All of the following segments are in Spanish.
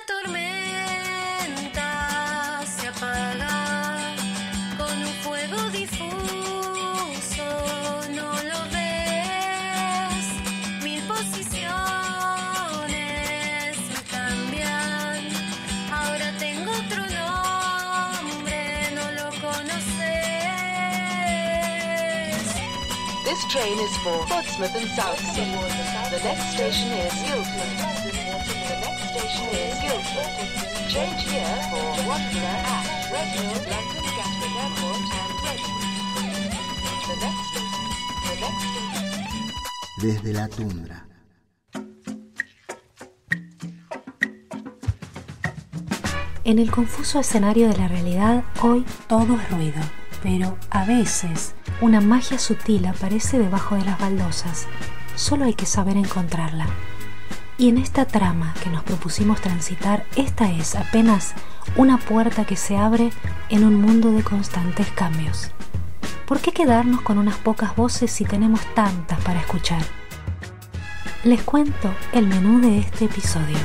tormenta se apaga con un fuego difuso, no lo ves, mil posiciones me cambian, ahora tengo otro nombre, no lo conoces. This train is for Portsmouth and Southsea. The next station is Guildford. The next station is Guildford. Change here for Wanderer at Redhill, London, Gatwick Airport and Redhill. The next station. Desde la tundra. En el confuso escenario de la realidad, hoy todo es ruido, pero a veces una magia sutil aparece debajo de las baldosas. Solo hay que saber encontrarla. Y en esta trama que nos propusimos transitar, esta es apenas una puerta que se abre en un mundo de constantes cambios. ¿Por qué quedarnos con unas pocas voces si tenemos tantas para escuchar? Les cuento el menú de este episodio.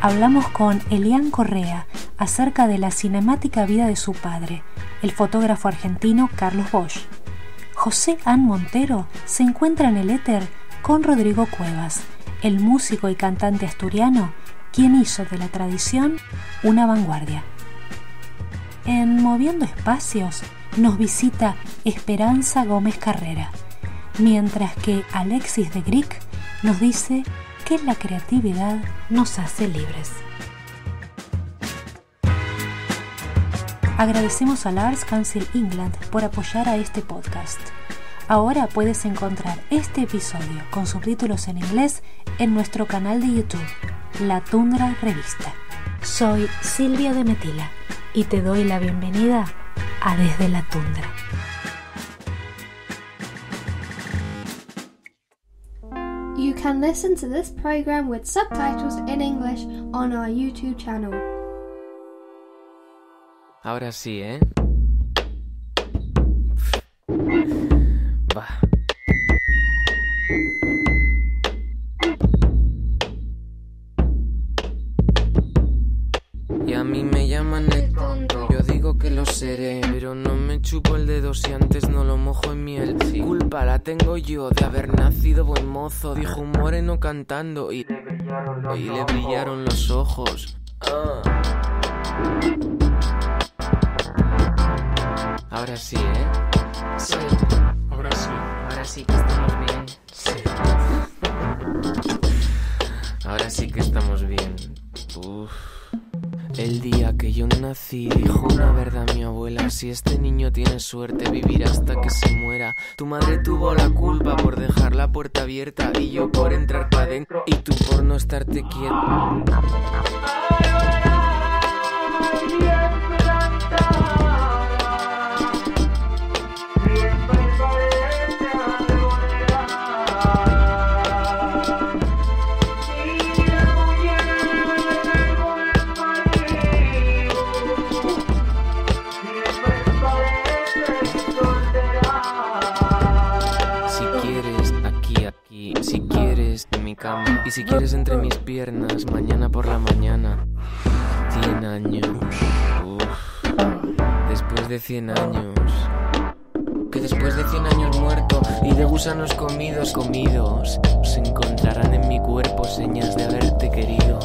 Hablamos con Elian Correa acerca de la cinemática vida de su padre, el fotógrafo argentino Carlos Bosch. José An Montero se encuentra en el éter con Rodrigo Cuevas, el músico y cantante asturiano, quien hizo de la tradición una vanguardia. En Moviendo Espacios nos visita Esperanza Gómez Carrera, mientras que Alexis de Gric nos dice que la creatividad nos hace libres. Agradecemos a Arts Council England por apoyar a este podcast. Ahora puedes encontrar este episodio con subtítulos en inglés en nuestro canal de YouTube, La Tundra Revista. Soy Silvia de Metila y te doy la bienvenida a Desde la Tundra. You can listen to this program with subtitles in English on our YouTube channel. Ahora sí, ¿eh? Va. Y a mí me llaman el tonto. Yo digo que lo seré, pero no me chupo el dedo si antes no lo mojo en miel. Sí. Culpa la tengo yo de haber nacido buen mozo, dijo un moreno cantando y le brillaron los ojos. Ahora sí, ¿eh? Sí. Ahora sí. Ahora sí que estamos bien. Sí. Ahora sí que estamos bien. Uf. El día que yo nací dijo una verdad mi abuela: si este niño tiene suerte vivirá hasta que se muera. Tu madre tuvo la culpa por dejar la puerta abierta y yo por entrar para adentro y tú por no estarte quieto. Si quieres en mi cama y si quieres entre mis piernas mañana por la mañana. 100 años. Después de 100 años. Que después de 100 años muerto y de gusanos comidos, se encontrarán en mi cuerpo señas de haberte querido.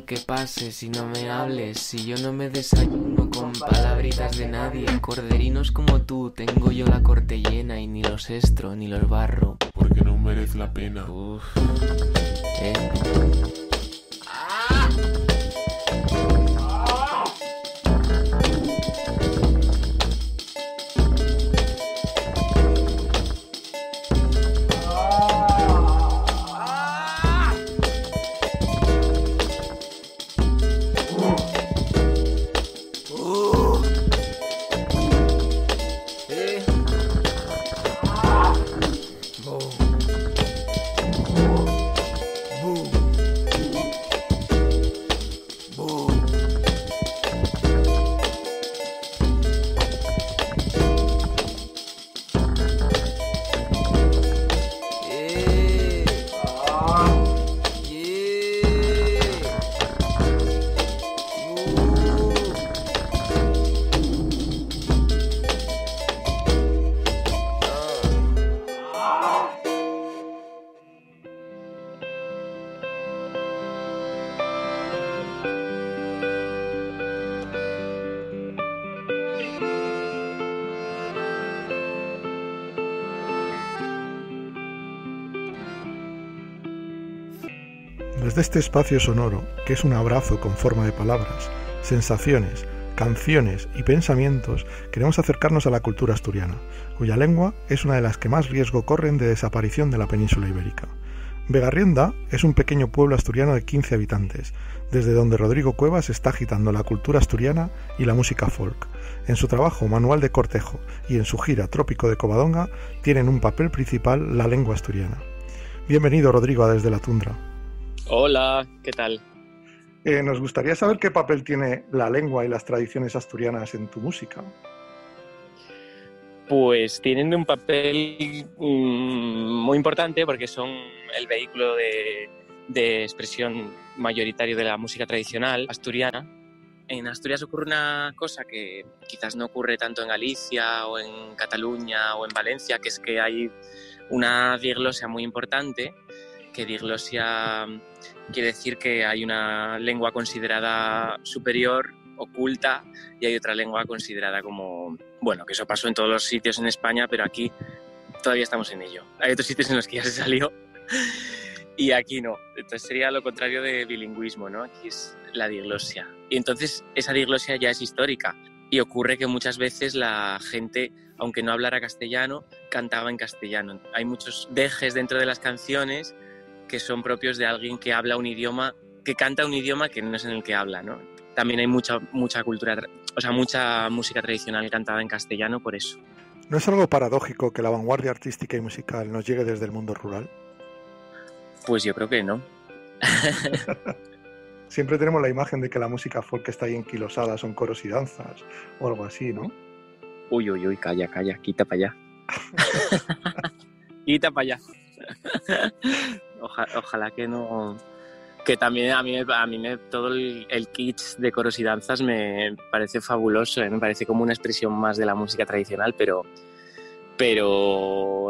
Que pase si no me hables, si yo no me desayuno con palabritas de nadie. Corderinos como tú tengo yo la corte llena y ni los estro ni los barro. Porque no merece la pena. Uf. Desde este espacio sonoro, que es un abrazo con forma de palabras, sensaciones, canciones y pensamientos, queremos acercarnos a la cultura asturiana, cuya lengua es una de las que más riesgo corren de desaparición de la península ibérica. Vegarrienda es un pequeño pueblo asturiano de 15 habitantes, desde donde Rodrigo Cuevas está agitando la cultura asturiana y la música folk. En su trabajo Manual de Cortejo y en su gira Trópico de Covadonga tienen un papel principal la lengua asturiana. Bienvenido, Rodrigo, a Desde la Tundra. Hola, ¿qué tal? Nos gustaría saber qué papel tiene la lengua y las tradiciones asturianas en tu música. Pues tienen un papel muy importante porque son el vehículo de expresión mayoritario de la música tradicional asturiana. En Asturias ocurre una cosa que quizás no ocurre tanto en Galicia o en Cataluña o en Valencia, que es que hay una diglosia muy importante, que diglosia quiere decir que hay una lengua considerada superior, oculta, y hay otra lengua considerada como... Bueno, que eso pasó en todos los sitios en España, pero aquí todavía estamos en ello. Hay otros sitios en los que ya se salió y aquí no. Entonces sería lo contrario de bilingüismo, ¿no? Aquí es la diglosia. Y entonces esa diglosia ya es histórica y ocurre que muchas veces la gente, aunque no hablara castellano, cantaba en castellano. Hay muchos dejes dentro de las canciones que son propios de alguien que habla un idioma, que canta un idioma que no es en el que habla, ¿no? También hay mucha cultura, o sea, mucha música tradicional cantada en castellano por eso. ¿No es algo paradójico que la vanguardia artística y musical nos llegue desde el mundo rural? Pues yo creo que no. Siempre tenemos la imagen de que la música folk está ahí enquilosada, son coros y danzas, o algo así, ¿no? Uy, calla, quita para allá. Quita para allá. Ojalá que no... Que también a mí todo el kitsch de coros y danzas me parece fabuloso, ¿eh? Me parece como una expresión más de la música tradicional, pero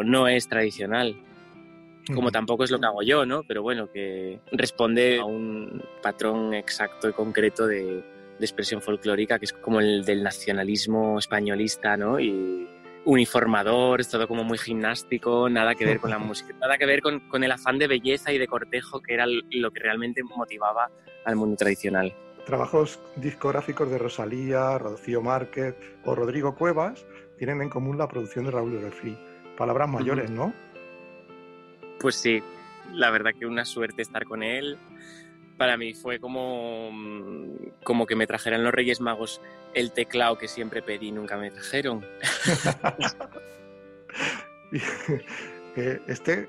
no es tradicional. Como tampoco es lo que hago yo, ¿no? Pero bueno, que responde a un patrón exacto y concreto de expresión folclórica, que es como el del nacionalismo españolista, ¿no? Y uniformador, es todo como muy gimnástico, nada que ver con la música, nada que ver con el afán de belleza y de cortejo, que era lo que realmente motivaba al mundo tradicional. Trabajos discográficos de Rosalía, Rocío Márquez o Rodrigo Cuevas tienen en común la producción de Raúl Refri. Palabras mayores, ¿no? Pues sí, la verdad que una suerte estar con él. Para mí fue como que me trajeran los Reyes Magos el teclado que siempre pedí y nunca me trajeron.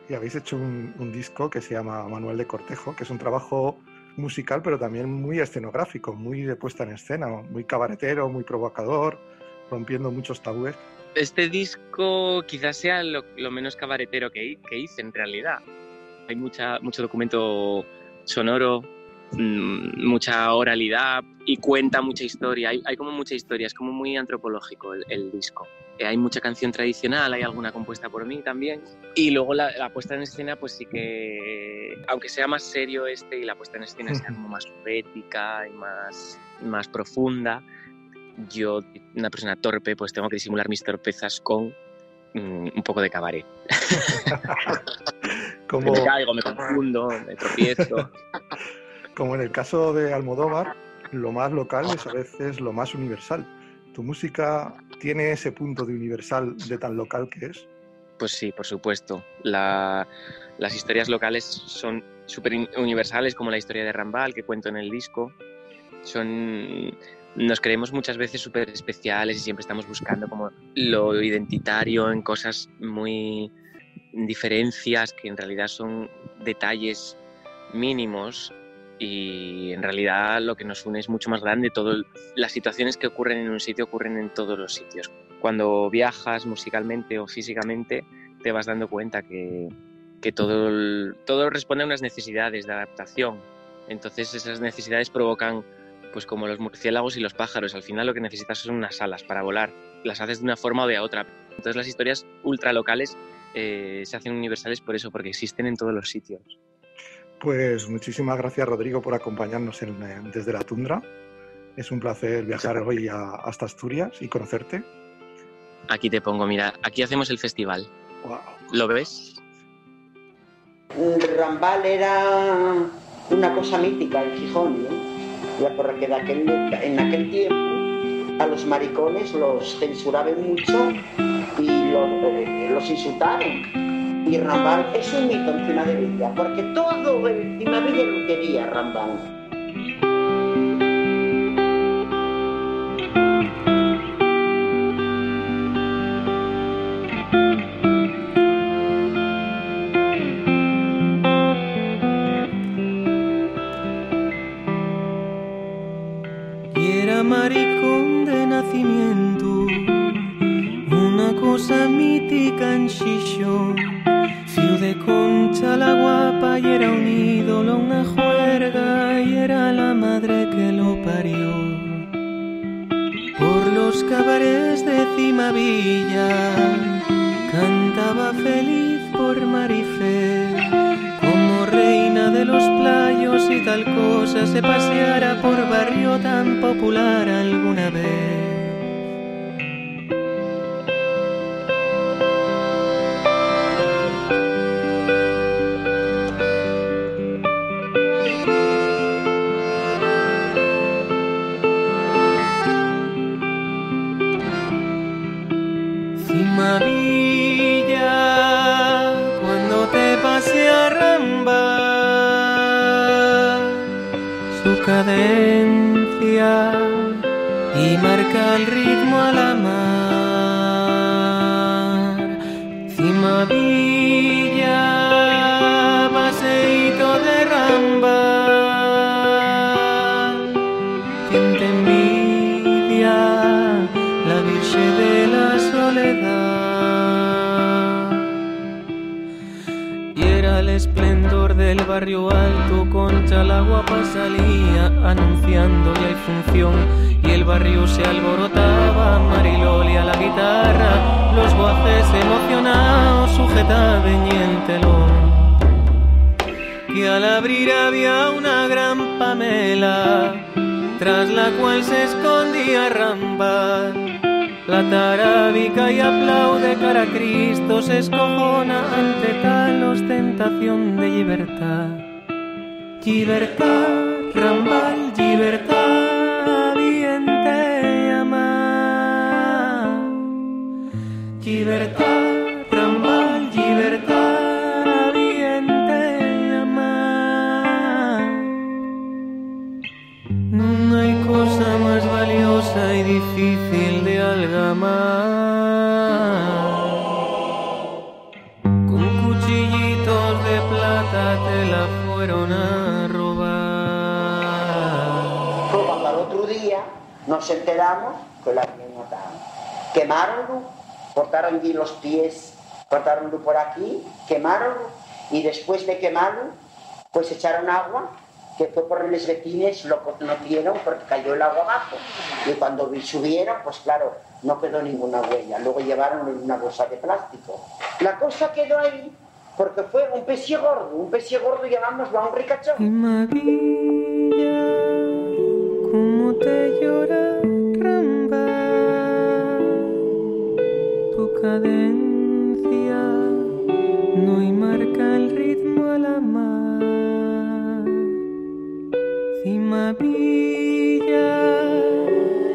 Y habéis hecho un disco que se llama Manual de Cortejo, que es un trabajo musical, pero también muy escenográfico, muy de puesta en escena, muy cabaretero, muy provocador, rompiendo muchos tabúes. Este disco quizás sea lo menos cabaretero que hice en realidad. Hay mucho documento sonoro, mucha oralidad y cuenta mucha historia. Hay como mucha historia, es como muy antropológico el disco. Hay mucha canción tradicional, hay alguna compuesta por mí también. Y luego la puesta en escena, pues sí que, aunque sea más serio y la puesta en escena sea como más poética y más profunda, yo, una persona torpe, pues tengo que disimular mis torpezas con un poco de cabaret. Como... Me caigo, me confundo, me tropiezo. Como en el caso de Almodóvar, lo más local es a veces lo más universal. ¿Tu música tiene ese punto de universal, de tan local que es? Pues sí, por supuesto. Las historias locales son súper universales, como la historia de Rambal, que cuento en el disco. Nos creemos muchas veces súper especiales y siempre estamos buscando como lo identitario en cosas muy... diferencias que en realidad son detalles mínimos, y en realidad lo que nos une es mucho más grande. Las situaciones que ocurren en un sitio ocurren en todos los sitios. Cuando viajas musicalmente o físicamente te vas dando cuenta que todo responde a unas necesidades de adaptación. Entonces esas necesidades provocan, pues como los murciélagos y los pájaros, al final lo que necesitas son unas alas para volar. Las haces de una forma o de otra. Entonces las historias ultralocales se hacen universales por eso, porque existen en todos los sitios. Pues muchísimas gracias, Rodrigo, por acompañarnos desde la tundra. Es un placer viajar hoy hasta Asturias y conocerte. Aquí te pongo, mira, aquí hacemos el festival. Wow. ¿Lo ves? Rambal era una cosa mítica en Gijón, ¿no? Ya porque en aquel tiempo a los maricones los censuraban mucho y los insultaron. Y Rambal es un mito en Cimadevilla, porque todo el Cimadevilla lo quería Rambal. Maricón de nacimiento, una cosa mítica en Xixón. Fiu de Concha la guapa y era un ídolo, una juerga y era la madre que lo parió. Por los cabarets de Cimavilla cantaba feliz por Marifé, como reina de los playos y tal cosa se paseara por barrio tan popular alguna vez. Cimavilla, cuando te pase a Rambal, su cadencia y marca el ritmo a la mar. Cimavilla, paseíto de Rambal, quien te envidia, la Virgen de la Soledad. Y era el esplendor del barrio alto, Concha la guapa salía anunciando ya hay función, y el barrio se alborotaba, Mariloli a la guitarra, los guajes emocionados sujetaban y el telón. Que al abrir había una gran Pamela, tras la cual se escondía Rambal. La tarábica y aplaude cara a Cristo, se escojona ante tal ostentación de libertad. Libertad, Rambal, libertad, bien te amar. Libertad, Rambal, libertad, bien te amar. No hay cosa más valiosa y difícil de algamar. Con cuchillitos de plata te la fueron a robar. Fue cuando al otro día nos enteramos que la habían matado. Quemaronlo, cortaron allí los pies, cortaronlo por aquí, quemaronlo, y después de quemarlo, pues echaron agua, que fue por los vecinos, lo conocieron porque cayó el agua abajo. Y cuando subieron, pues claro, no quedó ninguna huella. Luego llevaron en una bolsa de plástico. La cosa quedó ahí porque fue un pecio gordo llamámoslo a un ricachón. Y María, cómo te llora Rambal, tu cadencia no y marca el ritmo a la mar. Cimavilla,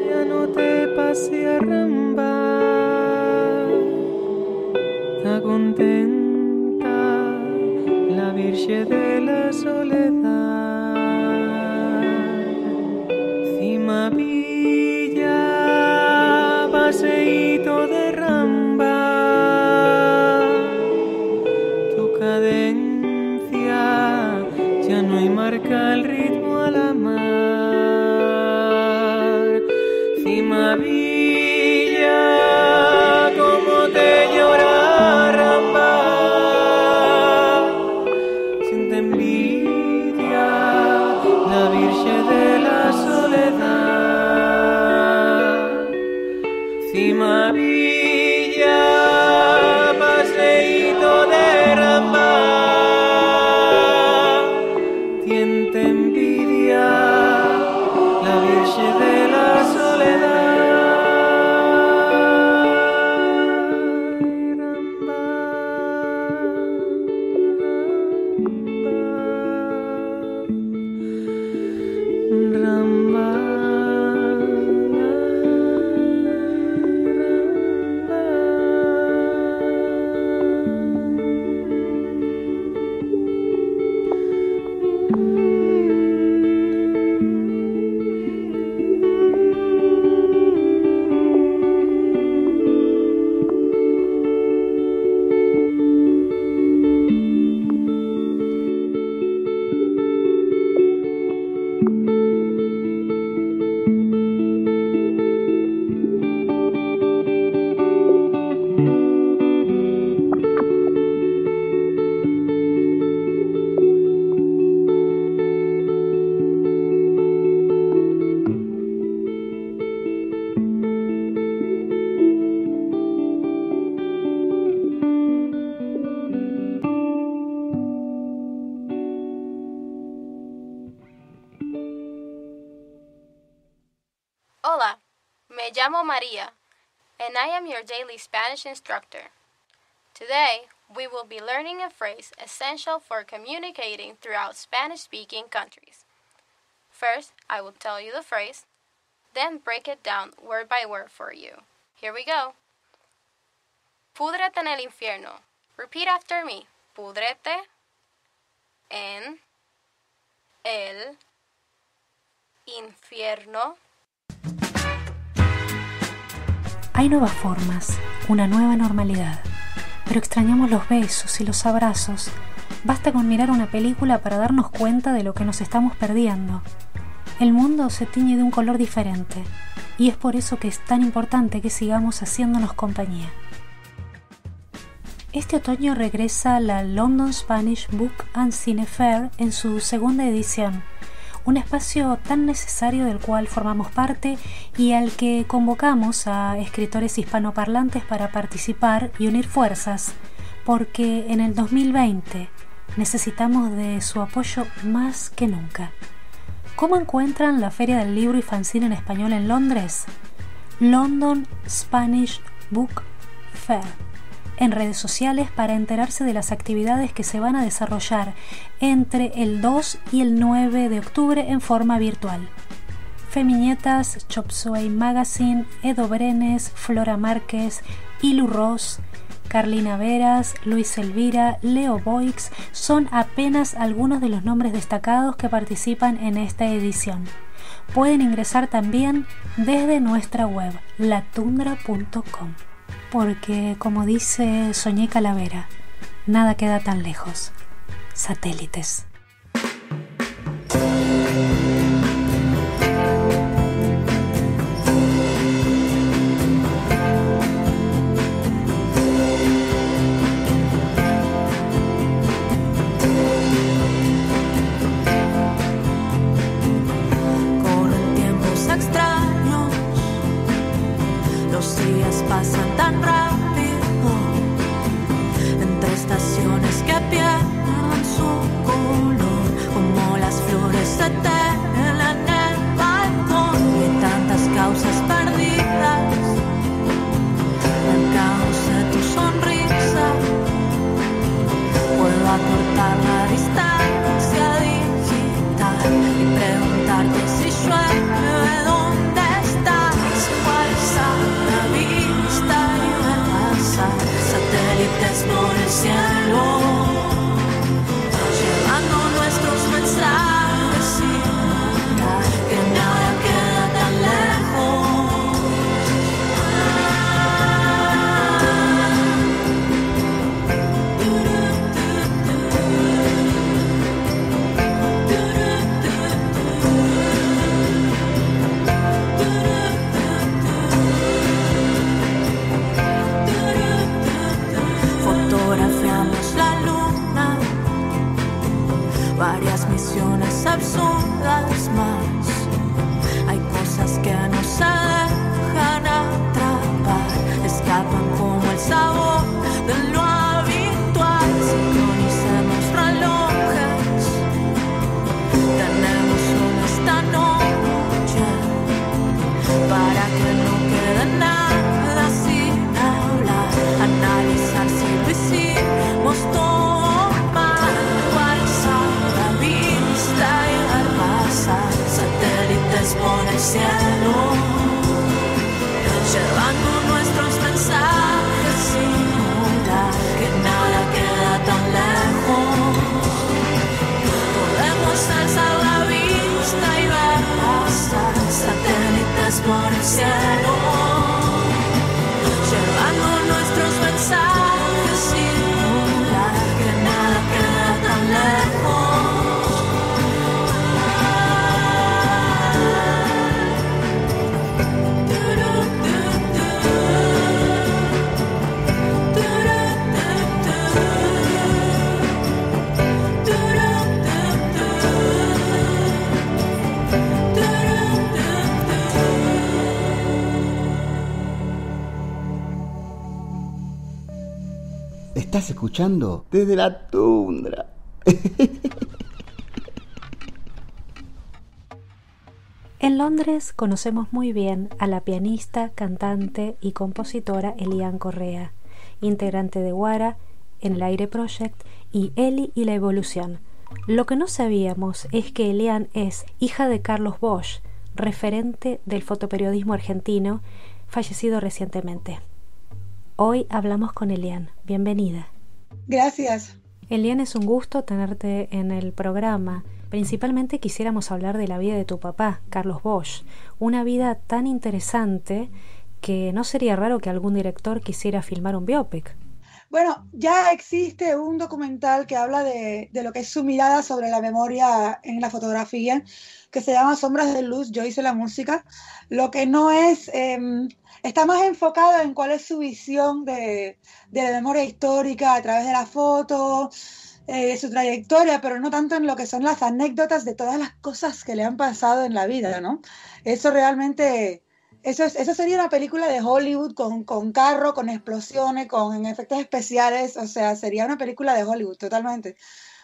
ya no te pase a Rambal, está contenta la Virgen de la Soledad. Cimavilla, paseíto de Rambal, tu cadencia ya no hay marca el ritmo a la mar. Cimavilla, como te llora Rambal, siente envidia la Virgen de la Soledad. Cimavilla, paseíto de Rambal, siente envidia la Virgen de la Soledad. Rambal, Rambal. Hola, me llamo Maria, and I am your daily Spanish instructor. Today, we will be learning a phrase essential for communicating throughout Spanish-speaking countries. First, I will tell you the phrase, then break it down word by word for you. Here we go. Púdrete en el infierno. Repeat after me. Púdrete en el infierno. Hay nuevas formas, una nueva normalidad, pero extrañamos los besos y los abrazos. Basta con mirar una película para darnos cuenta de lo que nos estamos perdiendo. El mundo se tiñe de un color diferente, y es por eso que es tan importante que sigamos haciéndonos compañía. Este otoño regresa la London Spanish Book and Cine Fair en su segunda edición, un espacio tan necesario del cual formamos parte y al que convocamos a escritores hispanoparlantes para participar y unir fuerzas, porque en el 2020 necesitamos de su apoyo más que nunca. ¿Cómo encuentran la Feria del Libro y Fanzine en español en Londres? London Spanish Book Fair. En redes sociales para enterarse de las actividades que se van a desarrollar entre el 2 y el 9 de octubre en forma virtual. Feminietas, Chop Suey Magazine, Edo Brenes, Flora Márquez, Ilu Ross, Carlina Veras, Luis Elvira, Leo Boix son apenas algunos de los nombres destacados que participan en esta edición. Pueden ingresar también desde nuestra web, latundra.com. Porque, como dice Soñé Calavera, nada queda tan lejos. Satélites. Corren tiempos extraños, los días pasan tan rápido, entre estaciones que pierden su color, como las flores se telan en el balcón, y hay tantas causas perdidas, el caos de tu sonrisa, puedo acortar la distancia digital y preguntarte si llueve, ¿dónde estás? ¿Cuál es la vista y ver pasar satélites por el cielo, llevando nuestros mensajes sin mirar que nada queda tan lejos? Fotografiamos la luna, varias misiones absurdas más. Hay cosas que no se dejan atrapar, escapan como el sabor de lo habitual. Sincronicemos relojes, tenemos solo esta noche para que no quede nada sin hablar, analizar si lo hicimos todo mal. ¿Cuál es la vista y ver pasar satélites por el cielo, llevando nuestros mensajes sin mirar que nada queda tan lejos? Podemos alzar la vista y ver pasar satélites por el cielo, llevando nuestros mensajes sin mirar que nada queda tan lejos. Estás escuchando desde la tundra. En Londres conocemos muy bien a la pianista, cantante y compositora Eliane Correa, integrante de Wara, En el Aire Project y Eli y la Evolución. Lo que no sabíamos es que Eliane es hija de Carlos Bosch, referente del fotoperiodismo argentino, fallecido recientemente. Hoy hablamos con Eliane. Bienvenida. Gracias. Eliane, es un gusto tenerte en el programa. Principalmente quisiéramos hablar de la vida de tu papá, Carlos Bosch. Una vida tan interesante que no sería raro que algún director quisiera filmar un biopic. Bueno, ya existe un documental que habla de lo que es su mirada sobre la memoria en la fotografía, que se llama Sombras de Luz. Yo hice la música. Lo que no es... está más enfocado en cuál es su visión de la memoria histórica a través de la foto, de su trayectoria, pero no tanto en lo que son las anécdotas de todas las cosas que le han pasado en la vida, ¿no? Eso realmente, eso sería una película de Hollywood con carro, con explosiones, con efectos especiales, o sea, sería una película de Hollywood, totalmente.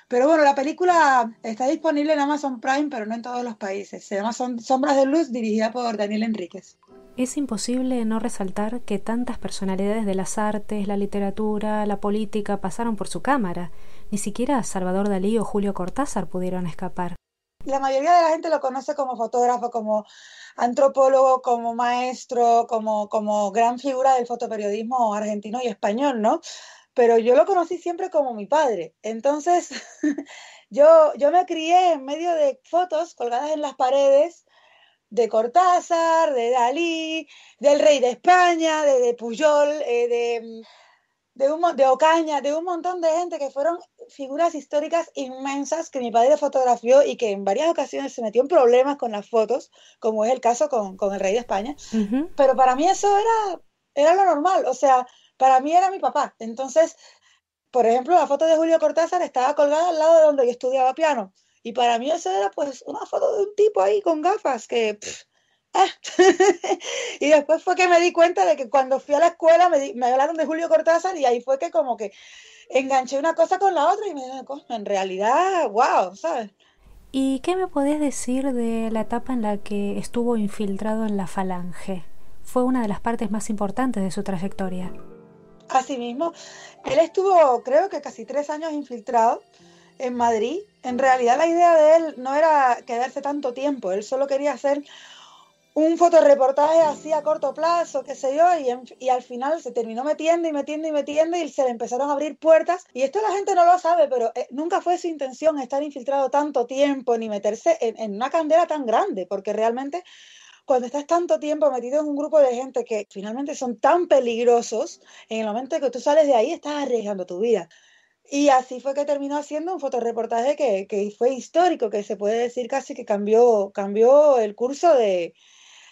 Pero bueno, la película está disponible en Amazon Prime, pero no en todos los países. Se llama Sombras de Luz, dirigida por Daniel Enríquez. Es imposible no resaltar que tantas personalidades de las artes, la literatura, la política pasaron por su cámara. Ni siquiera Salvador Dalí o Julio Cortázar pudieron escapar. La mayoría de la gente lo conoce como fotógrafo, como antropólogo, como maestro, como gran figura del fotoperiodismo argentino y español, ¿no? Pero yo lo conocí siempre como mi padre. Entonces, yo me crié en medio de fotos colgadas en las paredes de Cortázar, de Dalí, del rey de España, de Pujol, de Ocaña, de un montón de gente que fueron figuras históricas inmensas que mi padre fotografió y que en varias ocasiones se metió en problemas con las fotos, como es el caso con el rey de España. Uh-huh. Pero para mí eso era lo normal, o sea, para mí era mi papá. Entonces, por ejemplo, la foto de Julio Cortázar estaba colgada al lado de donde yo estudiaba piano. Y para mí eso era pues una foto de un tipo ahí con gafas que... Y después fue que me di cuenta de que cuando fui a la escuela me hablaron de Julio Cortázar y ahí fue que como que enganché una cosa con la otra y me dije, en realidad, wow, ¿sabes? ¿Y qué me podés decir de la etapa en la que estuvo infiltrado en la Falange? Fue una de las partes más importantes de su trayectoria. Asimismo, él estuvo creo que casi 3 años infiltrado en Madrid. En realidad la idea de él no era quedarse tanto tiempo, él solo quería hacer un fotoreportaje así a corto plazo, qué sé yo, y al final se terminó metiendo y se le empezaron a abrir puertas. Y esto la gente no lo sabe, pero nunca fue su intención estar infiltrado tanto tiempo ni meterse en una candela tan grande, porque realmente cuando estás tanto tiempo metido en un grupo de gente que finalmente son tan peligrosos, en el momento que tú sales de ahí estás arriesgando tu vida. Y así fue que terminó haciendo un fotoreportaje que fue histórico, que se puede decir casi que cambió el curso de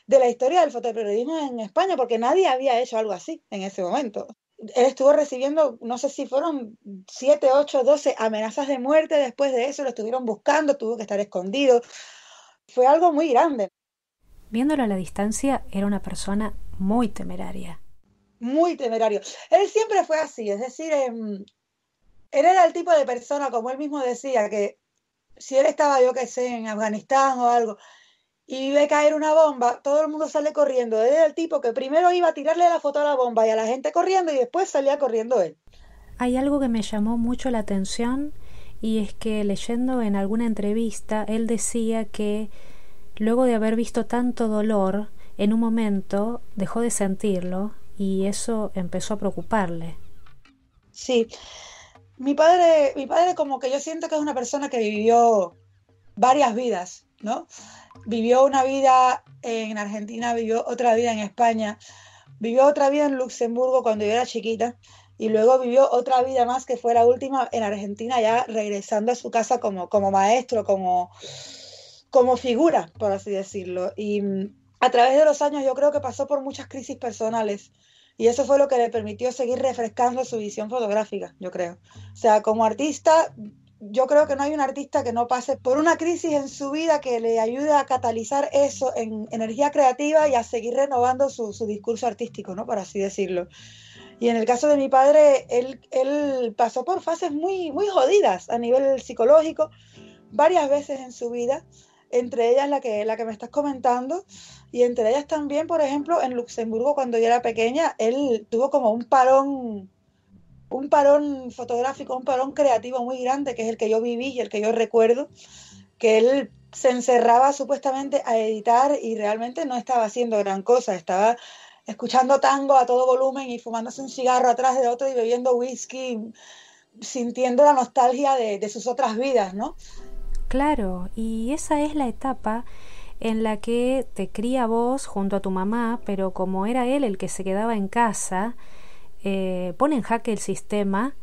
la historia del fotoperiodismo en España, porque nadie había hecho algo así en ese momento. Él estuvo recibiendo, no sé si fueron 7, 8, 12 amenazas de muerte después de eso, lo estuvieron buscando, tuvo que estar escondido. Fue algo muy grande. Viéndolo a la distancia, era una persona muy temeraria. Muy temerario. Él siempre fue así, es decir, él era el tipo de persona, como él mismo decía, que si él estaba, yo qué sé, en Afganistán o algo, y ve caer una bomba, todo el mundo sale corriendo. Él era el tipo que primero iba a tirarle la foto a la bomba y a la gente corriendo y después salía corriendo él. Hay algo que me llamó mucho la atención y es que leyendo en alguna entrevista él decía que luego de haber visto tanto dolor, en un momento dejó de sentirlo y eso empezó a preocuparle. Sí, mi padre como que yo siento que es una persona que vivió varias vidas, ¿no? Vivió una vida en Argentina, vivió otra vida en España, vivió otra vida en Luxemburgo cuando yo era chiquita y luego vivió otra vida más que fue la última en Argentina, ya regresando a su casa como maestro, como figura, por así decirlo. Y a través de los años yo creo que pasó por muchas crisis personales y eso fue lo que le permitió seguir refrescando su visión fotográfica, yo creo. O sea, como artista... Yo creo que no hay un artista que no pase por una crisis en su vida que le ayude a catalizar eso en energía creativa y a seguir renovando su discurso artístico, ¿no? Por así decirlo. Y en el caso de mi padre, él pasó por fases muy, muy jodidas a nivel psicológico varias veces en su vida. entre ellas la que me estás comentando, y entre ellas también, por ejemplo, en Luxemburgo, cuando yo era pequeña, él tuvo como un parón fotográfico, un parón creativo muy grande, que es el que yo viví y el que yo recuerdo, que él se encerraba supuestamente a editar y realmente no estaba haciendo gran cosa, estaba escuchando tango a todo volumen y fumándose un cigarro atrás de otro y bebiendo whisky, sintiendo la nostalgia de sus otras vidas, ¿no? Claro, y esa es la etapa en la que te cría vos junto a tu mamá, pero como era él el que se quedaba en casa, pone en jaque el sistema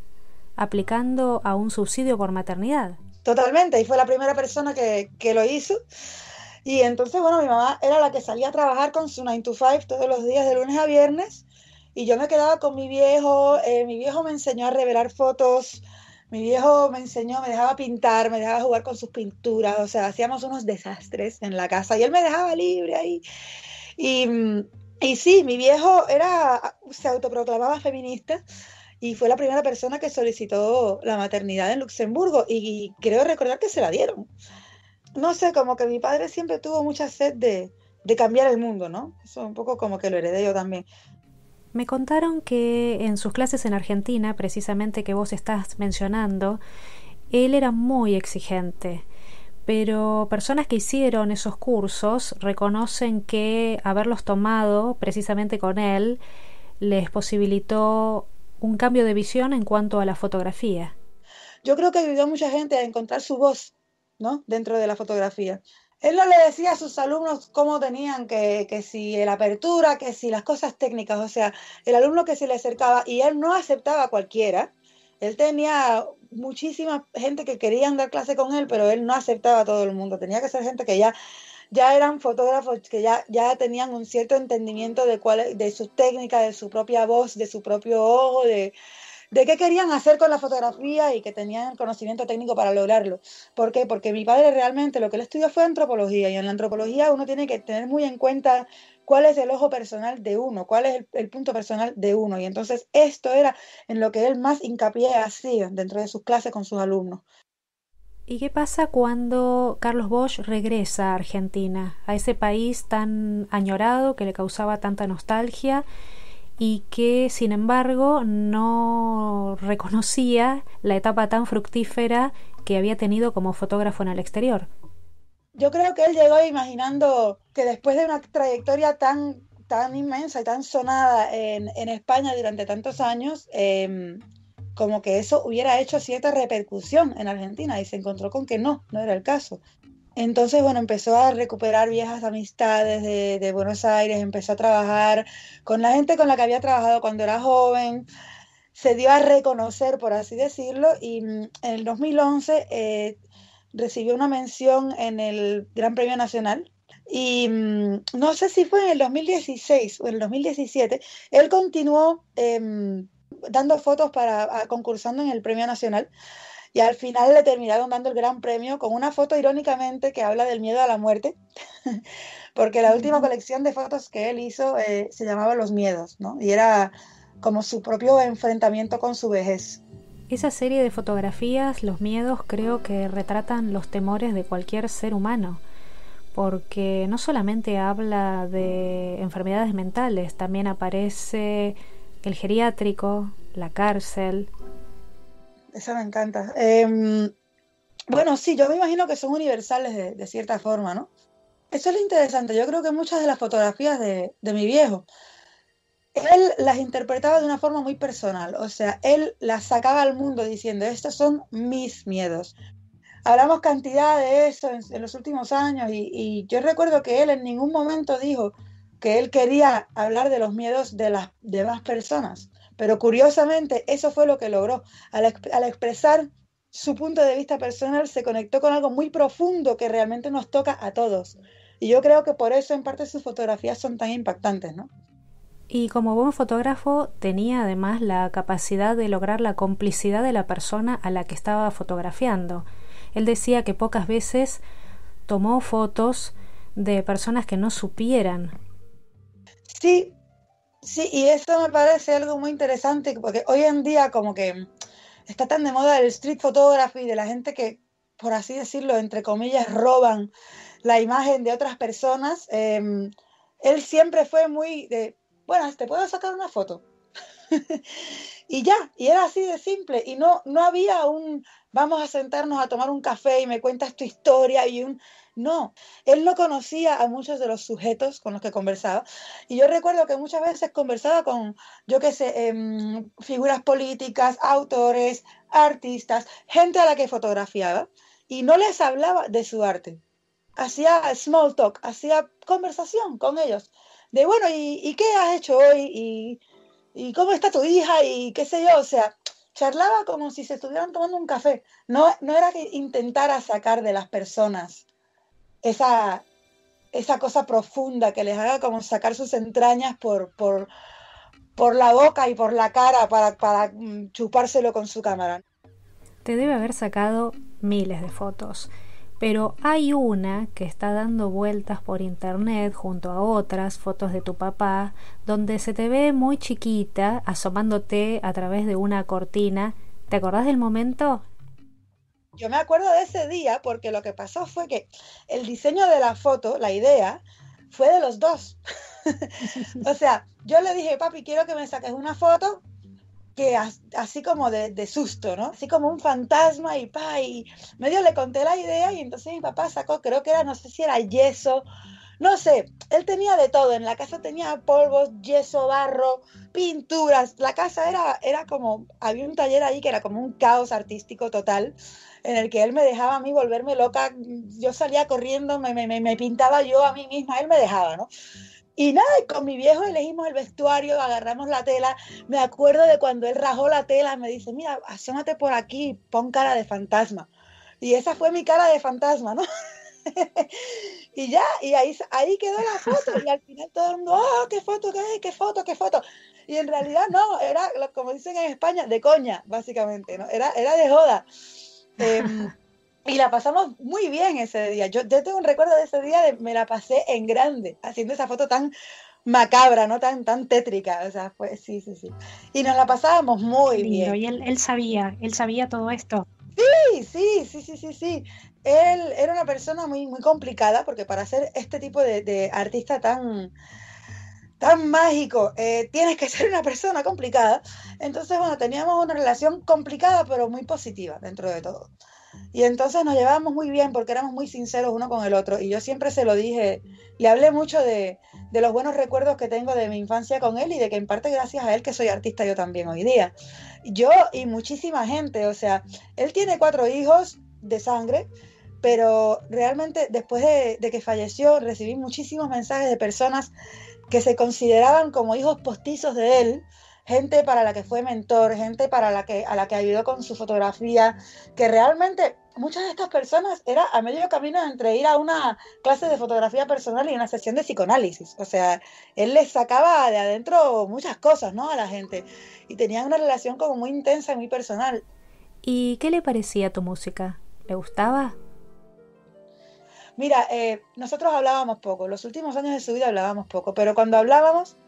aplicando a un subsidio por maternidad. Totalmente, y fue la primera persona que lo hizo. Y entonces, bueno, mi mamá era la que salía a trabajar con su 9 to 5 todos los días de lunes a viernes, y yo me quedaba con mi viejo me enseñó a revelar fotos, mi viejo me dejaba pintar, me dejaba jugar con sus pinturas, o sea, hacíamos unos desastres en la casa, y él me dejaba libre ahí. Y sí, mi viejo se autoproclamaba feminista, y fue la primera persona que solicitó la maternidad en Luxemburgo, y creo recordar que se la dieron. No sé, como que mi padre siempre tuvo mucha sed de cambiar el mundo, ¿no? Eso un poco como que lo heredé yo también. Me contaron que en sus clases en Argentina, precisamente que vos estás mencionando, él era muy exigente, pero personas que hicieron esos cursos reconocen que haberlos tomado precisamente con él les posibilitó un cambio de visión en cuanto a la fotografía. Yo creo que ayudó a mucha gente a encontrar su voz, ¿no? Dentro de la fotografía. Él no le decía a sus alumnos cómo tenían que si la apertura, que si las cosas técnicas, o sea, el alumno que se le acercaba, y él no aceptaba a cualquiera. Él tenía muchísima gente que querían dar clase con él, pero él no aceptaba a todo el mundo. Tenía que ser gente que ya eran fotógrafos, que ya tenían un cierto entendimiento de su técnica, de su propia voz, de su propio ojo, de qué querían hacer con la fotografía, y que tenían el conocimiento técnico para lograrlo. ¿Por qué? Porque mi padre realmente lo que él estudió fue antropología, y en la antropología uno tiene que tener muy en cuenta cuál es el ojo personal de uno, cuál es el punto personal de uno, y entonces esto era en lo que él más hincapié hacía dentro de sus clases con sus alumnos. ¿Y qué pasa cuando Carlos Bosch regresa a Argentina, a ese país tan añorado que le causaba tanta nostalgia y que sin embargo no reconocía la etapa tan fructífera que había tenido como fotógrafo en el exterior? Yo creo que él llegó imaginando que después de una trayectoria tan inmensa y tan sonada en España durante tantos años, como que eso hubiera hecho cierta repercusión en Argentina, y se encontró con que no era el caso. Entonces, bueno, empezó a recuperar viejas amistades de Buenos Aires, empezó a trabajar con la gente con la que había trabajado cuando era joven, se dio a reconocer, por así decirlo, y en el 2011 recibió una mención en el Gran Premio Nacional, y no sé si fue en el 2016 o en el 2017, él continuó dando fotos concursando en el Premio Nacional. Y al final le terminaron dando el gran premio con una foto, irónicamente, que habla del miedo a la muerte, porque la última colección de fotos que él hizo se llamaba Los Miedos, ¿no? Y era como su propio enfrentamiento con su vejez. Esa serie de fotografías, Los Miedos, creo que retratan los temores de cualquier ser humano, porque no solamente habla de enfermedades mentales, también aparece el geriátrico, la cárcel. Esa me encanta. Bueno, sí, yo me imagino que son universales de cierta forma, ¿no? Eso es lo interesante. Yo creo que muchas de las fotografías de mi viejo, él las interpretaba de una forma muy personal. O sea, él las sacaba al mundo diciendo, estos son mis miedos. Hablamos cantidad de eso en los últimos años, y yo recuerdo que él en ningún momento dijo que él quería hablar de los miedos de las demás personas. Pero curiosamente eso fue lo que logró. Al expresar su punto de vista personal, se conectó con algo muy profundo que realmente nos toca a todos. Y yo creo que por eso en parte sus fotografías son tan impactantes, ¿no? Y como buen fotógrafo tenía además la capacidad de lograr la complicidad de la persona a la que estaba fotografiando. Él decía que pocas veces tomó fotos de personas que no supieran. Sí, y eso me parece algo muy interesante, porque hoy en día como que está tan de moda el street photography, de la gente que, por así decirlo, entre comillas, roban la imagen de otras personas. Él siempre fue muy de, bueno, ¿te puedo sacar una foto? Y ya, y era así de simple, y no había vamos a sentarnos a tomar un café y me cuentas tu historia no, él no conocía a muchos de los sujetos con los que conversaba, y yo recuerdo que muchas veces conversaba con, yo qué sé, figuras políticas, autores, artistas, gente a la que fotografiaba, y no les hablaba de su arte, hacía small talk, hacía conversación con ellos, de bueno, ¿y qué has hecho hoy? ¿Y cómo está tu hija? Y qué sé yo, o sea, charlaba como si se estuvieran tomando un café. No era que intentara sacar de las personas esa cosa profunda que les haga como sacar sus entrañas por la boca y por la cara para chupárselo con su cámara. Te debe haber sacado miles de fotos, pero hay una que está dando vueltas por internet junto a otras fotos de tu papá, donde se te ve muy chiquita asomándote a través de una cortina. ¿Te acordás del momento? Yo me acuerdo de ese día porque lo que pasó fue que el diseño de la foto, la idea, fue de los dos. O sea, yo le dije, papi, quiero que me saques una foto que así como de susto, ¿no? Así como un fantasma y medio le conté la idea y entonces mi papá sacó, creo que era, no sé si era yeso, no sé, él tenía de todo, en la casa tenía polvos, yeso, barro, pinturas, la casa era como, había un taller ahí que era como un caos artístico total, en el que él me dejaba a mí volverme loca, yo salía corriendo, me pintaba yo a mí misma, él me dejaba, ¿no? Y nada, con mi viejo elegimos el vestuario, agarramos la tela. Me acuerdo de cuando él rajó la tela, me dice, mira, asómate por aquí, pon cara de fantasma. Y esa fue mi cara de fantasma, ¿no? Y ya, y ahí quedó la foto. Y al final todo el mundo, oh, qué foto, qué foto. Y en realidad no, era, como dicen en España, de coña, básicamente, ¿no? Era de joda. Y la pasamos muy bien ese día. Yo tengo un recuerdo de ese día, me la pasé en grande, haciendo esa foto tan macabra, ¿no? Tan tétrica. O sea, pues sí. Y nos la pasábamos muy bien. Y él sabía todo esto. Sí. Él era una persona muy, muy complicada, porque para ser este tipo de artista tan mágico, tienes que ser una persona complicada. Entonces, bueno, teníamos una relación complicada, pero muy positiva dentro de todo. Y entonces nos llevábamos muy bien porque éramos muy sinceros uno con el otro. Y yo siempre se lo dije, le hablé mucho de los buenos recuerdos que tengo de mi infancia con él y de que en parte gracias a él que soy artista yo también hoy día. Yo y muchísima gente, o sea, él tiene 4 hijos de sangre, pero realmente después de que falleció recibí muchísimos mensajes de personas que se consideraban como hijos postizos de él, gente para la que fue mentor, gente a la que ayudó con su fotografía, que realmente muchas de estas personas era a medio camino entre ir a una clase de fotografía personal y una sesión de psicoanálisis. O sea, él les sacaba de adentro muchas cosas, ¿no? A la gente. Y tenían una relación como muy intensa y muy personal. ¿Y qué le parecía tu música? ¿Le gustaba? Mira, nosotros hablábamos poco. Los últimos años de su vida hablábamos poco, pero cuando hablábamos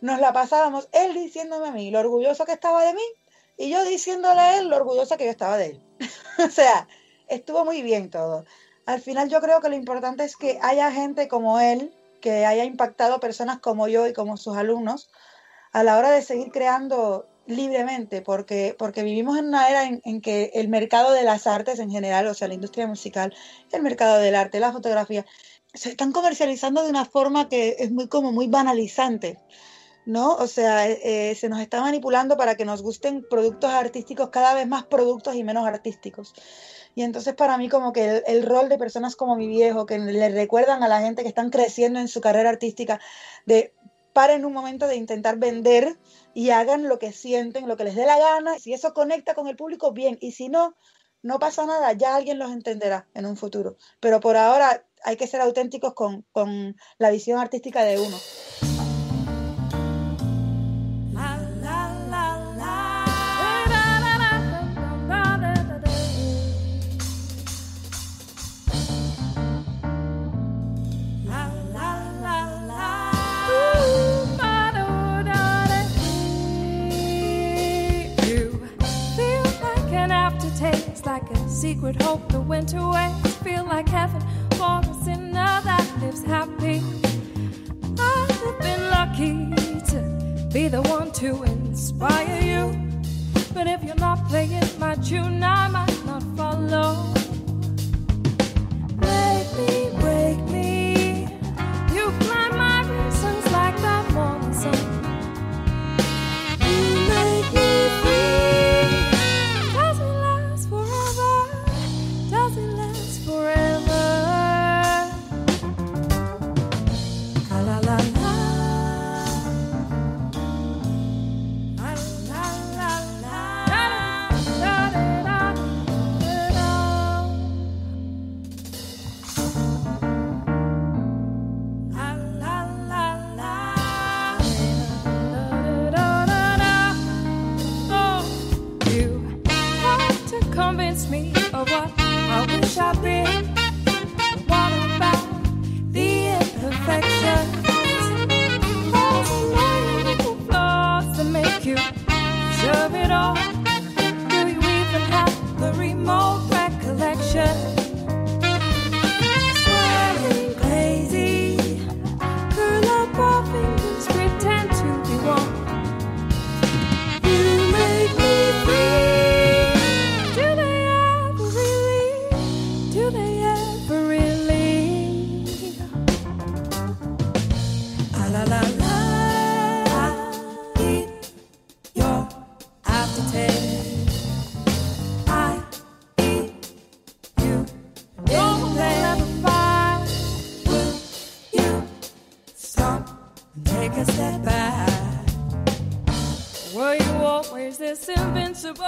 nos la pasábamos él diciéndome a mí lo orgulloso que estaba de mí y yo diciéndole a él lo orgullosa que yo estaba de él. O sea, estuvo muy bien todo. Al final yo creo que lo importante es que haya gente como él, que haya impactado personas como yo y como sus alumnos a la hora de seguir creando libremente, porque vivimos en una era en que el mercado de las artes en general, o sea, la industria musical, el mercado del arte, la fotografía, se están comercializando de una forma que es muy banalizante, ¿no? O sea, se nos está manipulando para que nos gusten productos artísticos, cada vez más productos y menos artísticos. Y entonces para mí como que el rol de personas como mi viejo, que le recuerdan a la gente que están creciendo en su carrera artística, de paren un momento de intentar vender y hagan lo que sienten, lo que les dé la gana. Si eso conecta con el público, bien. Y si no, no pasa nada, ya alguien los entenderá en un futuro. Pero por ahora hay que ser auténticos con la visión artística de uno. Like a secret hope, the winter waves feel like heaven for a sinner that lives happy. I've been lucky to be the one to inspire you. But if you're not playing my tune, I might not follow. Break me. You climb my reasons like the morning sun. You make me free. Does it last forever? Does it last forever? La la la la. La la la la. Da da da da da. La la la la. Da da da. Oh, you have to convince me of what I wish I'd been. What about the imperfections? There's a million little flaws to make you deserve it all. Do you even have the remote recollection? Swearing crazy, curl up our fingers, pretend to be one. You make me free. Do they ever really? Do they ever really? La la la. I eat your aftertaste. I eat you. Don't ever find. Will you stop and take a step back? Were you always this invincible?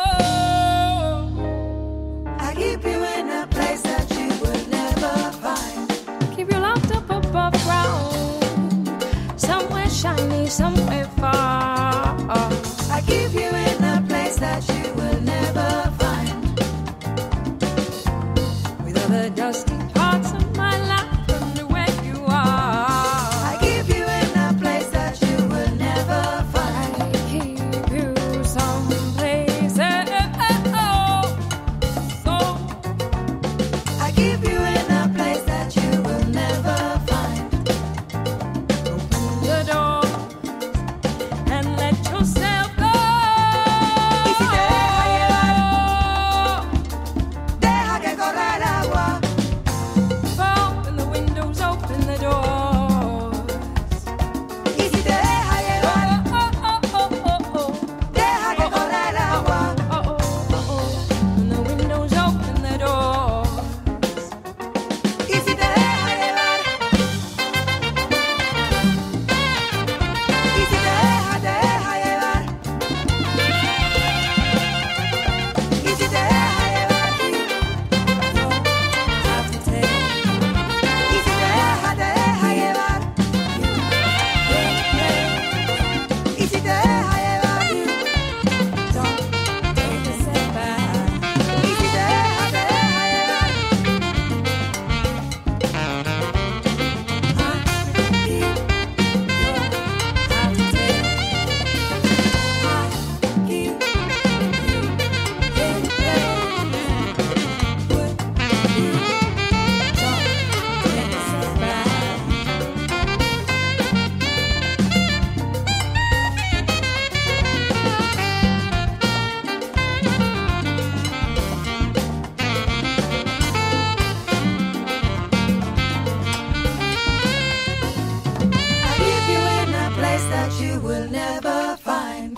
I keep you in a place that you would never find. Keep you locked up above ground, somewhere shiny, somewhere far. I keep you in a place that you will never find. With all the dusty parts of my life under where you are. I keep you in a place that you will never find. I keep you someplace. So I keep you in a place that you will never find. Open the door and let yourself go. Y si te deja llevar, deja que corra el agua. Open the windows, open the doors. Y si te deja llevar, deja que corra el agua. Open the windows, open the doors. Y si te deja llevar, y si te deja llevar, y si te deja llevar, no have to take. Y si te deja llevar, y si te deja llevar, don't take a step back. Y si te deja llevar. I leave you in a place that you will never find.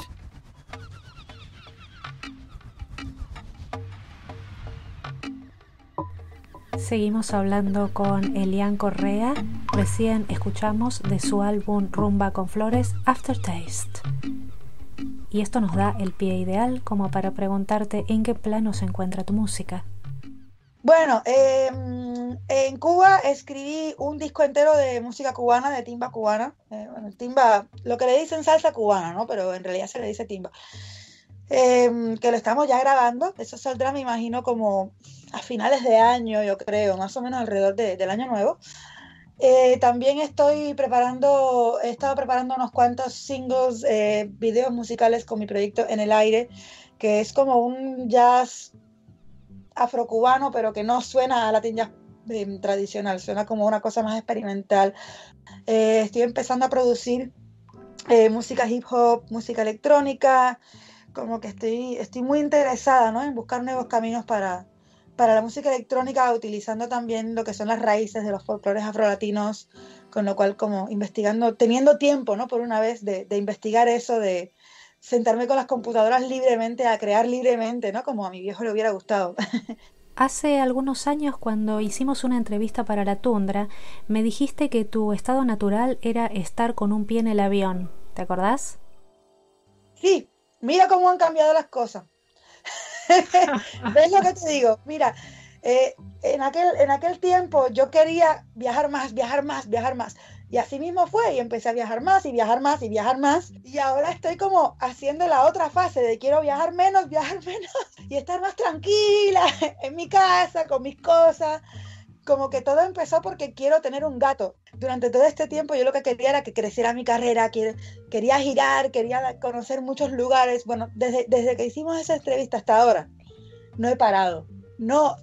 Seguimos hablando con Elian Correa. Recién escuchamos de su álbum Rumba con Flores, Aftertaste. Y esto nos da el pie ideal como para preguntarte en qué plano se encuentra tu música. Bueno, en Cuba escribí un disco entero de música cubana, de timba cubana. Bueno, el timba, lo que le dicen salsa cubana, ¿no? Pero en realidad se le dice timba. Que lo estamos ya grabando. Eso saldrá, me imagino, como a finales de año, yo creo, más o menos alrededor del año nuevo. También he estado preparando unos cuantos singles, videos musicales con mi proyecto En el Aire, que es como un jazz afrocubano, pero que no suena a Latin jazz tradicional, suena como una cosa más experimental. Estoy empezando a producir música hip hop, música electrónica, como que estoy muy interesada, ¿no?, en buscar nuevos caminos para la música electrónica, utilizando también lo que son las raíces de los folclores afrolatinos, con lo cual como investigando, teniendo tiempo, ¿no?, por una vez de investigar eso, de sentarme con las computadoras libremente, a crear libremente, ¿no?, como a mi viejo le hubiera gustado. Hace algunos años, cuando hicimos una entrevista para La Tundra, me dijiste que tu estado natural era estar con un pie en el avión. ¿Te acordás? Sí, mira cómo han cambiado las cosas. ¿Ves lo que te digo? Mira, en aquel tiempo yo quería viajar más. Y así mismo fue, y empecé a viajar más, y viajar más, y viajar más. Y ahora estoy como haciendo la otra fase de quiero viajar menos, y estar más tranquila en mi casa, con mis cosas. Como que todo empezó porque quiero tener un gato. Durante todo este tiempo yo lo que quería era que creciera mi carrera, quería girar, quería conocer muchos lugares. Bueno, desde que hicimos esa entrevista hasta ahora, no he parado.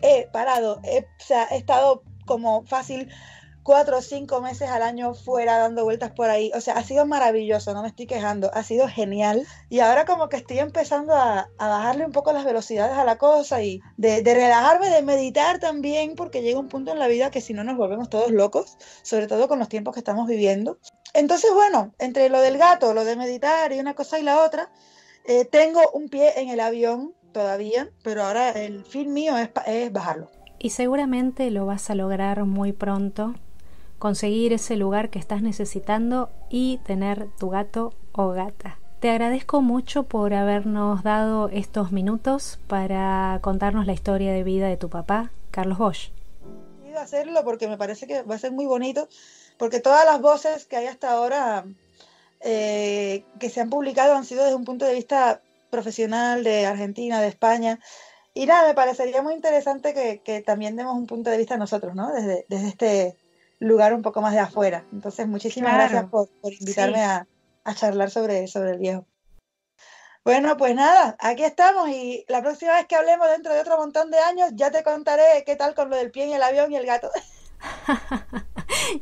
He estado como fácil 4 o 5 meses al año fuera dando vueltas por ahí. O sea, ha sido maravilloso, no me estoy quejando, ha sido genial. Y ahora como que estoy empezando a bajarle un poco las velocidades a la cosa y de relajarme, de meditar también, porque llega un punto en la vida que si no nos volvemos todos locos, sobre todo con los tiempos que estamos viviendo. Entonces, bueno, entre lo del gato, lo de meditar y una cosa y la otra, tengo un pie en el avión todavía, pero ahora el fin mío es bajarlo. Y seguramente lo vas a lograr muy pronto, conseguir ese lugar que estás necesitando y tener tu gato o gata. Te agradezco mucho por habernos dado estos minutos para contarnos la historia de vida de tu papá, Carlos Bosch. He ido a hacerlo porque me parece que va a ser muy bonito, porque todas las voces que hay hasta ahora que se han publicado han sido desde un punto de vista profesional de Argentina, de España. Y nada, me parecería muy interesante que también demos un punto de vista nosotros, ¿no?, desde este lugar un poco más de afuera. Entonces, muchísimas gracias por invitarme a charlar sobre el viejo. Bueno, pues nada, aquí estamos, y la próxima vez que hablemos dentro de otro montón de años ya te contaré qué tal con lo del pie en el avión y el gato.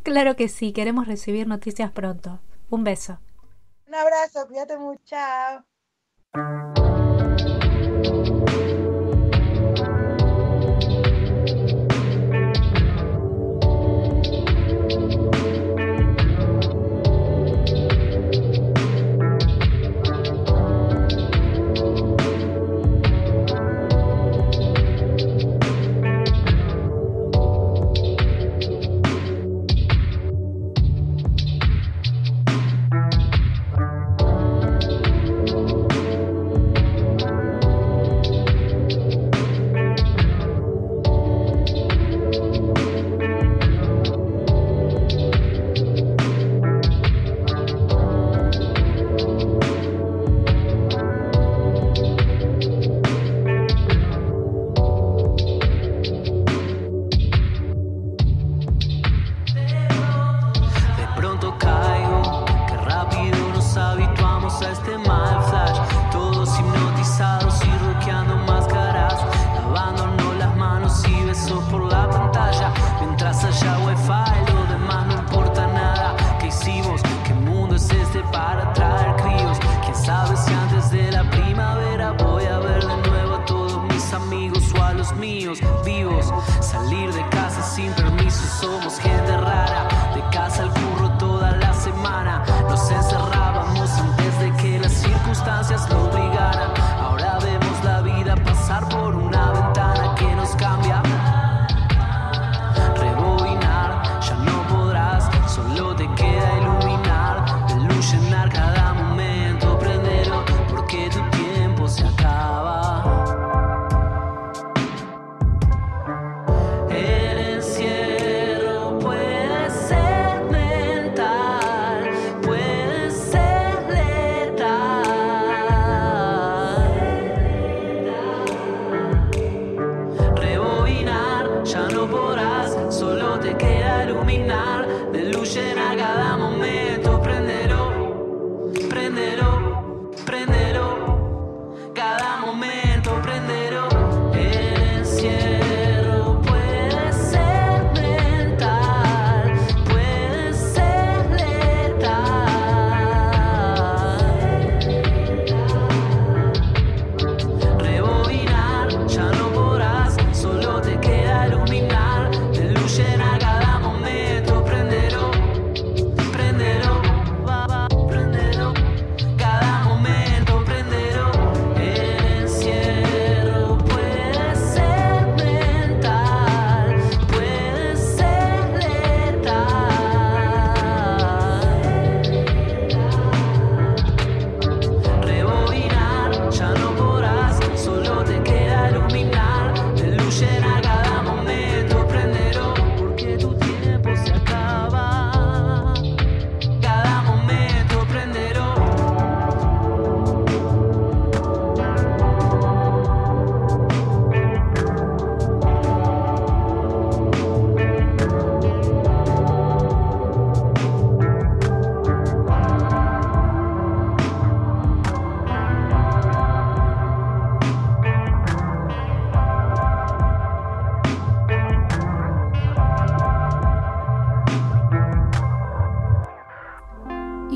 Claro que sí, queremos recibir noticias pronto. Un beso. Un abrazo, cuídate mucho, chao.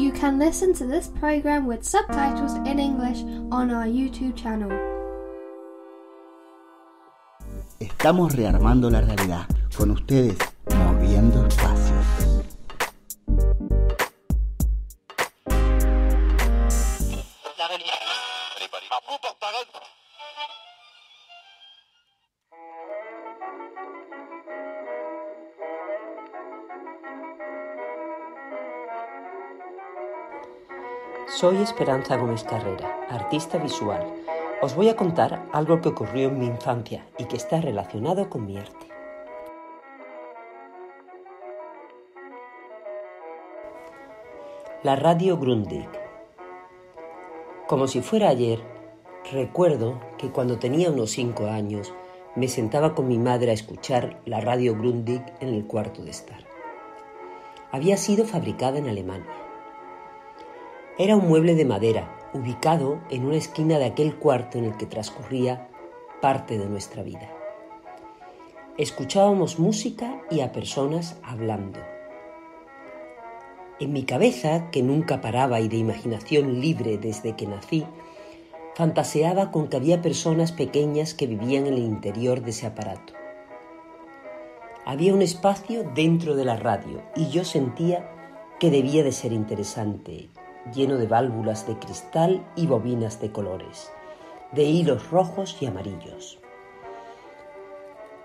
You can listen to this program with subtitles in English on our YouTube channel. Estamos rearmando la realidad. Con ustedes, moviendo espacios. Soy Esperanza Gómez Carrera, artista visual. Os voy a contar algo que ocurrió en mi infancia y que está relacionado con mi arte. La radio Grundig. Como si fuera ayer, recuerdo que cuando tenía unos 5 años me sentaba con mi madre a escuchar la radio Grundig en el cuarto de estar. Había sido fabricada en Alemania. Era un mueble de madera, ubicado en una esquina de aquel cuarto en el que transcurría parte de nuestra vida. Escuchábamos música y a personas hablando. En mi cabeza, que nunca paraba y de imaginación libre desde que nací, fantaseaba con que había personas pequeñas que vivían en el interior de ese aparato. Había un espacio dentro de la radio y yo sentía que debía de ser interesante, lleno de válvulas de cristal y bobinas de colores, de hilos rojos y amarillos.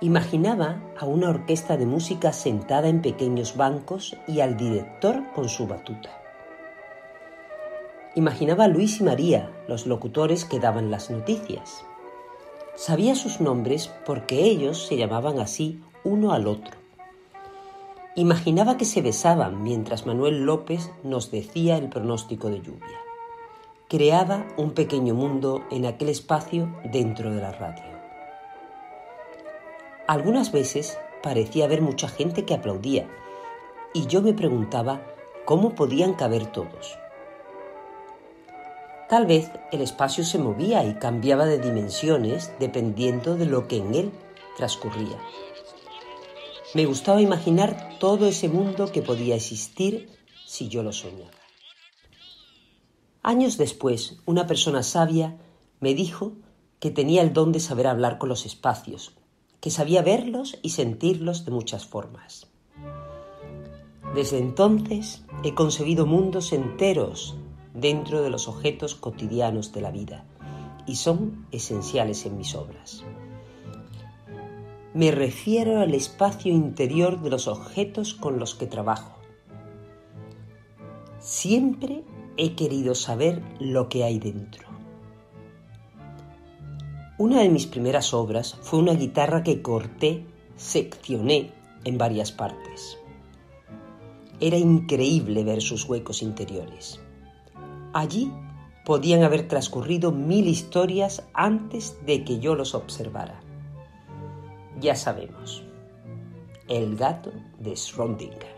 Imaginaba a una orquesta de música sentada en pequeños bancos y al director con su batuta. Imaginaba a Luis y María, los locutores que daban las noticias. Sabía sus nombres porque ellos se llamaban así uno al otro. Imaginaba que se besaban mientras Manuel López nos decía el pronóstico de lluvia. Creaba un pequeño mundo en aquel espacio dentro de la radio. Algunas veces parecía haber mucha gente que aplaudía y yo me preguntaba cómo podían caber todos. Tal vez el espacio se movía y cambiaba de dimensiones dependiendo de lo que en él transcurría. Me gustaba imaginar todo ese mundo que podía existir si yo lo soñaba. Años después, una persona sabia me dijo que tenía el don de saber hablar con los espacios, que sabía verlos y sentirlos de muchas formas. Desde entonces he concebido mundos enteros dentro de los objetos cotidianos de la vida y son esenciales en mis obras. Me refiero al espacio interior de los objetos con los que trabajo. Siempre he querido saber lo que hay dentro. Una de mis primeras obras fue una guitarra que corté, seccioné en varias partes. Era increíble ver sus huecos interiores. Allí podían haber transcurrido 1000 historias antes de que yo los observara. Ya sabemos, el gato de Schrödinger.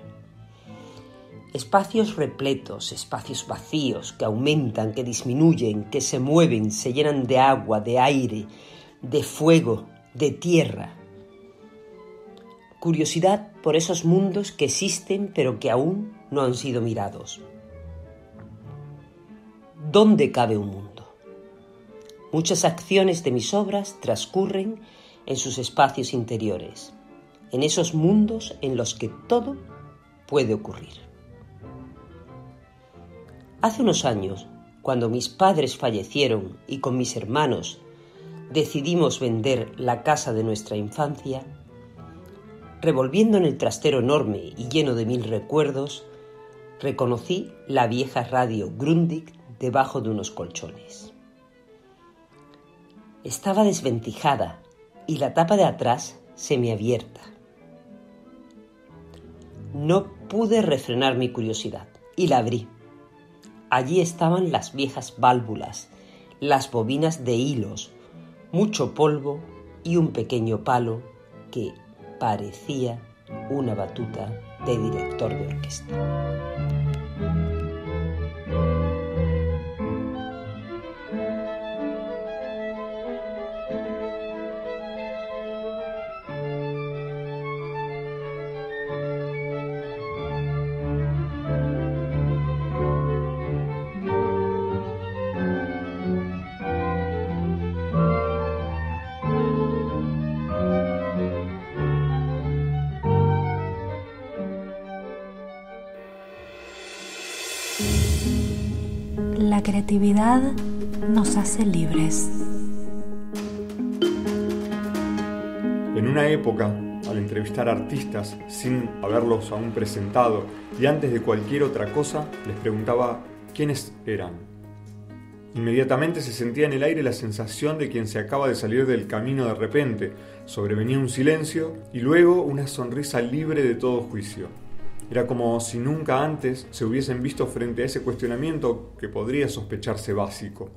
Espacios repletos, espacios vacíos que aumentan, que disminuyen, que se mueven, se llenan de agua, de aire, de fuego, de tierra. Curiosidad por esos mundos que existen pero que aún no han sido mirados. ¿Dónde cabe un mundo? Muchas acciones de mis obras transcurren en sus espacios interiores, en esos mundos en los que todo puede ocurrir. Hace unos años, cuando mis padres fallecieron y con mis hermanos decidimos vender la casa de nuestra infancia, revolviendo en el trastero enorme y lleno de 1000 recuerdos, reconocí la vieja radio Grundig debajo de unos colchones. Estaba desvencijada y la tapa de atrás semiabierta. No pude refrenar mi curiosidad y la abrí. Allí estaban las viejas válvulas, las bobinas de hilos, mucho polvo y un pequeño palo que parecía una batuta de director de orquesta. La creatividad nos hace libres. En una época, al entrevistar artistas sin haberlos aún presentado y antes de cualquier otra cosa, les preguntaba quiénes eran. Inmediatamente se sentía en el aire la sensación de quien se acaba de salir del camino de repente. Sobrevenía un silencio y luego una sonrisa libre de todo juicio. Era como si nunca antes se hubiesen visto frente a ese cuestionamiento que podría sospecharse básico.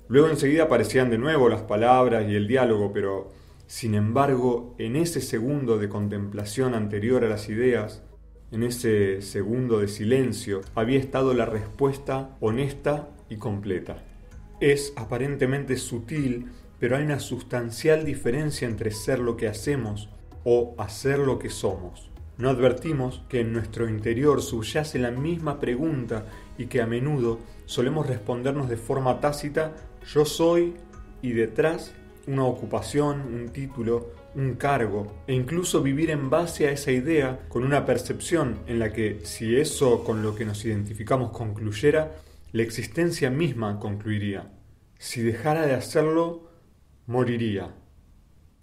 Luego enseguida aparecían de nuevo las palabras y el diálogo, pero sin embargo, en ese segundo de contemplación anterior a las ideas, en ese segundo de silencio, había estado la respuesta honesta y completa. Es aparentemente sutil, pero hay una sustancial diferencia entre ser lo que hacemos o hacer lo que somos. No advertimos que en nuestro interior subyace la misma pregunta y que a menudo solemos respondernos de forma tácita yo soy y detrás una ocupación, un título, un cargo e incluso vivir en base a esa idea con una percepción en la que si eso con lo que nos identificamos concluyera, la existencia misma concluiría. Si dejara de hacerlo, moriría.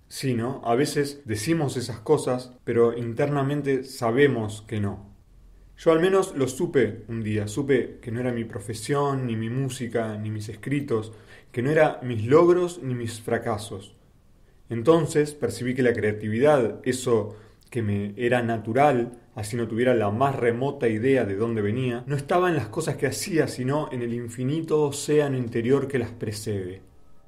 Sí, ¿no? A veces decimos esas cosas, pero internamente sabemos que no. Yo al menos lo supe un día, supe que no era mi profesión, ni mi música, ni mis escritos, que no era mis logros ni mis fracasos. Entonces percibí que la creatividad, eso que me era natural, así no tuviera la más remota idea de dónde venía, no estaba en las cosas que hacía, sino en el infinito océano interior que las precede.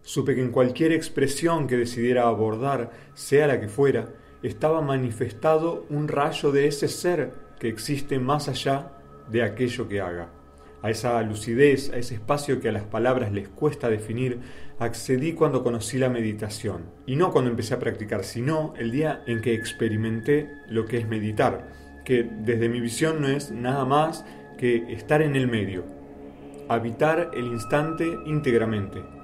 Supe que en cualquier expresión que decidiera abordar, sea la que fuera, estaba manifestado un rayo de ese ser que existe más allá de aquello que haga. A esa lucidez, a ese espacio que a las palabras les cuesta definir, accedí cuando conocí la meditación. Y no cuando empecé a practicar, sino el día en que experimenté lo que es meditar, que desde mi visión no es nada más que estar en el medio, habitar el instante íntegramente.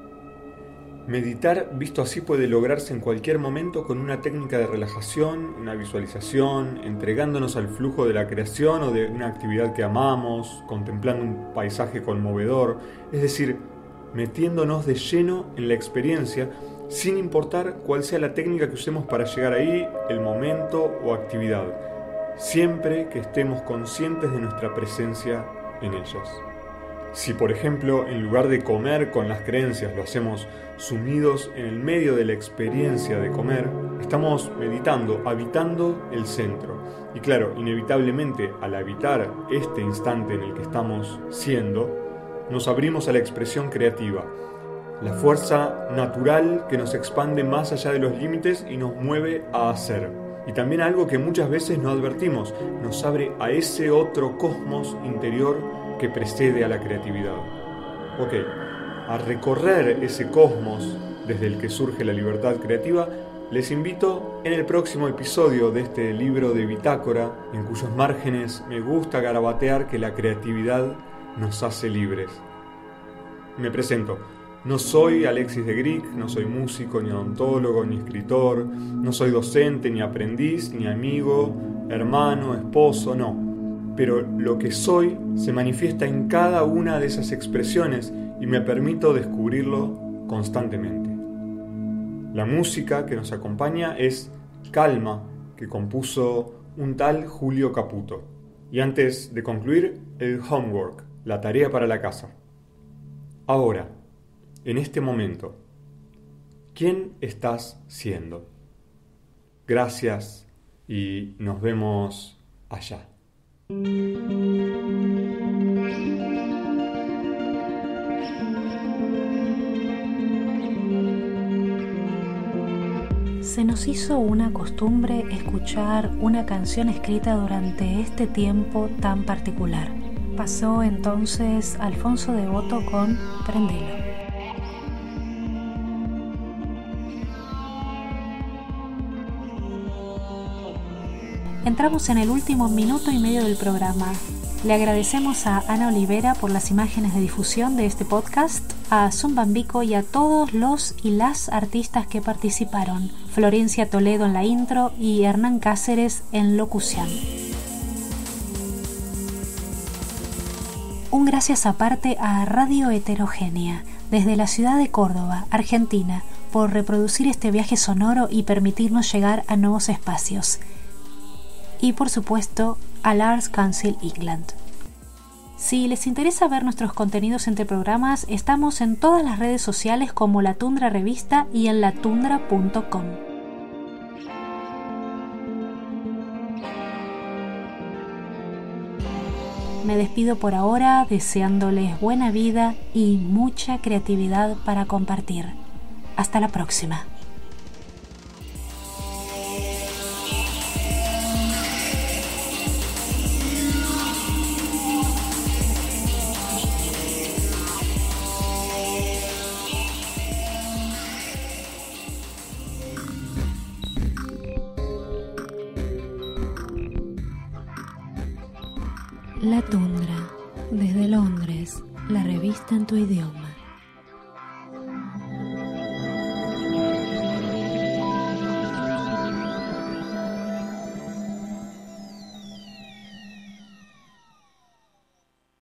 Meditar visto así puede lograrse en cualquier momento con una técnica de relajación, una visualización, entregándonos al flujo de la creación o de una actividad que amamos, contemplando un paisaje conmovedor, es decir, metiéndonos de lleno en la experiencia sin importar cuál sea la técnica que usemos para llegar ahí, el momento o actividad, siempre que estemos conscientes de nuestra presencia en ellas. Si, por ejemplo, en lugar de comer con las creencias lo hacemos sumidos en el medio de la experiencia de comer, estamos meditando, habitando el centro. Y claro, inevitablemente, al habitar este instante en el que estamos siendo, nos abrimos a la expresión creativa, la fuerza natural que nos expande más allá de los límites y nos mueve a hacer. Y también algo que muchas veces no advertimos, nos abre a ese otro cosmos interior que precede a la creatividad. Ok, a recorrer ese cosmos desde el que surge la libertad creativa, les invito en el próximo episodio de este libro de bitácora, en cuyos márgenes me gusta garabatear que la creatividad nos hace libres. Me presento. No soy Alexis de Gric, no soy músico, ni odontólogo, ni escritor, no soy docente, ni aprendiz, ni amigo, hermano, esposo, no. Pero lo que soy se manifiesta en cada una de esas expresiones y me permito descubrirlo constantemente. La música que nos acompaña es Calma, que compuso un tal Julio Caputo. Y antes de concluir, el homework, la tarea para la casa. Ahora, en este momento, ¿quién estás siendo? Gracias y nos vemos allá. Se nos hizo una costumbre escuchar una canción escrita durante este tiempo tan particular. Pasó entonces Alfonso Devoto con Prendelo. Entramos en el último minuto y medio del programa. Le agradecemos a Ana Olivera por las imágenes de difusión de este podcast, a Zumbambico y a todos los y las artistas que participaron, Florencia Toledo en la intro y Hernán Cáceres en locución. Un gracias aparte a Radio Heterogénea, desde la ciudad de Córdoba, Argentina, por reproducir este viaje sonoro y permitirnos llegar a nuevos espacios. Y por supuesto, al Arts Council England. Si les interesa ver nuestros contenidos entre programas, estamos en todas las redes sociales como La Tundra Revista y en latundra.com. Me despido por ahora deseándoles buena vida y mucha creatividad para compartir. Hasta la próxima. La Tundra, desde Londres, la revista en tu idioma.